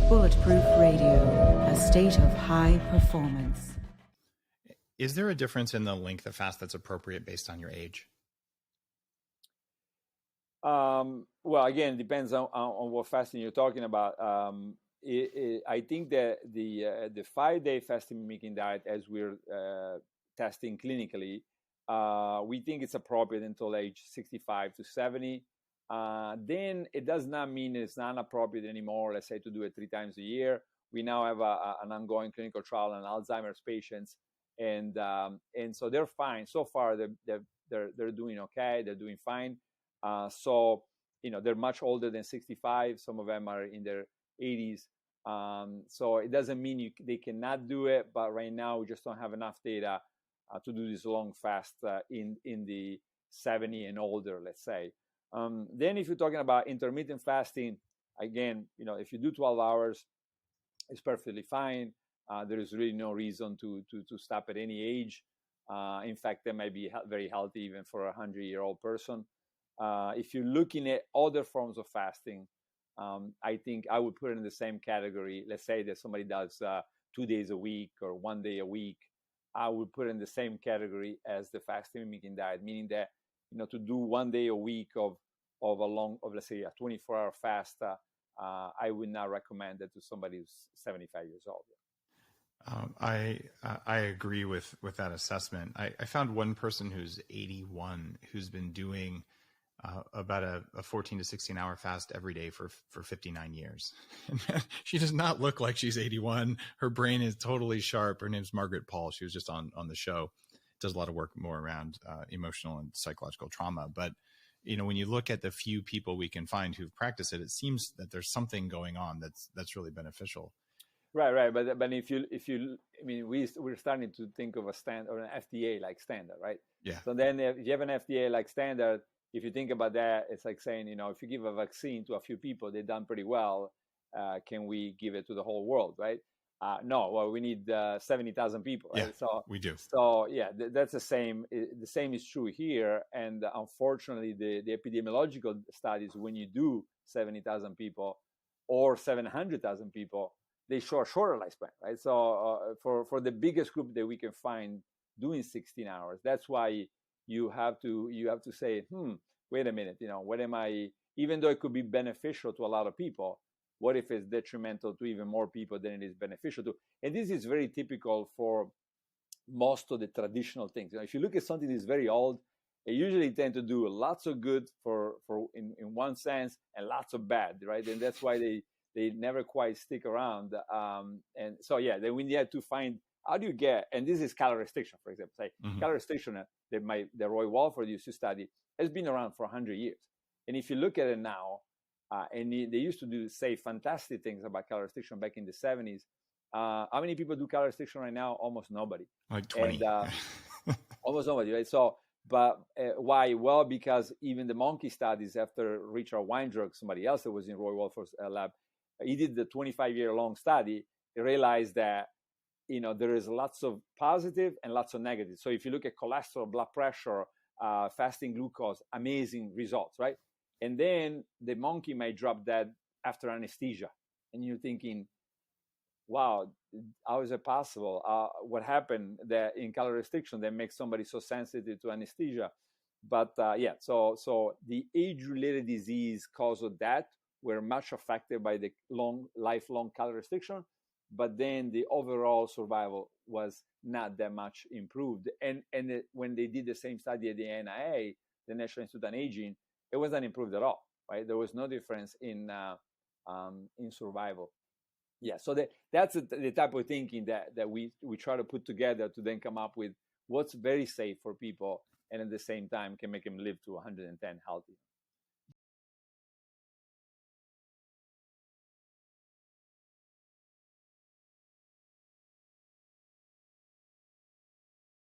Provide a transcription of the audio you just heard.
Bulletproof Radio, a state of high performance. Is there a difference in the length of fast that's appropriate based on your age? Well, again, it depends on what fasting you're talking about. I think that the 5-day fasting mimicking diet, as we're testing clinically, we think it's appropriate until age 65 to 70. Then it does not mean it's not appropriate anymore, let's say, to do it 3 times a year. We now have an ongoing clinical trial on Alzheimer's patients, and so they're fine. So far, they're doing okay. They're doing fine. So, they're much older than 65. Some of them are in their 80s. So it doesn't mean they cannot do it, but right now we just don't have enough data to do this long fast in the 70 and older, let's say. Then if you're talking about intermittent fasting, again, if you do 12 hours, it's perfectly fine. There is really no reason to stop at any age. In fact, that might be very healthy even for a 100-year-old person. If you're looking at other forms of fasting, I think I would put it in the same category. Let's say that somebody does 2 days a week or 1 day a week. I would put it in the same category as the fasting mimicking diet, meaning that to do 1 day a week of let's say a 24-hour fast, I would not recommend that to somebody who's 75 years old. I agree with that assessment. I found one person who's 81 who's been doing about a 14 to 16 hour fast every day for 59 years. She does not look like she's 81. Her brain is totally sharp. Her name's Margaret Paul. She was just on the show. Does a lot of work more around emotional and psychological trauma. But, when you look at the few people we can find who've practiced it, it seems that there's something going on that's really beneficial. Right. But if you, we're starting to think of a standard or an FDA like standard, right? Yeah. So then if you have an FDA like standard, if you think about that, it's like saying, if you give a vaccine to a few people, they've done pretty well. Can we give it to the whole world, right? No, well, we need 70,000 people, right? Yeah, so we do. So yeah, that's the same. The same is true here. And unfortunately, the epidemiological studies, when you do 70,000 people or 700,000 people, they show a shorter lifespan, right? So for the biggest group that we can find doing 16 hours, that's why you have to say, wait a minute, what am I? Even though it could be beneficial to a lot of people, what if it's detrimental to even more people than it is beneficial to? And this is very typical for most of the traditional things. If you look at something that's very old, they usually tend to do lots of good for in one sense and lots of bad, right? And that's why they never quite stick around. And so yeah, then we have to find, how do you get? And this is calorie restriction, for example. Say calorie restriction that Roy Walford used to study has been around for 100 years. And if you look at it now. And they used to say fantastic things about calorie restriction back in the 70s. How many people do calorie restriction right now? Almost nobody. Like 20. And, almost nobody, right? So, but why? Well, because even the monkey studies after Richard Weinberg, somebody else that was in Roy Walford's lab, he did the 25-year-long study. He realized that, there is lots of positive and lots of negative. So if you look at cholesterol, blood pressure, fasting glucose, amazing results, right? And then the monkey might drop dead after anesthesia. And you're thinking, wow, how is it possible? What happened that in calorie restriction that makes somebody so sensitive to anesthesia? But so the age-related disease cause of that were much affected by the lifelong calorie restriction, but then the overall survival was not that much improved. And when they did the same study at the NIA, the National Institute on Aging, it wasn't improved at all, right? There was no difference in survival. Yeah, so that's the type of thinking that we try to put together to then come up with what's very safe for people and at the same time can make them live to 110 healthy.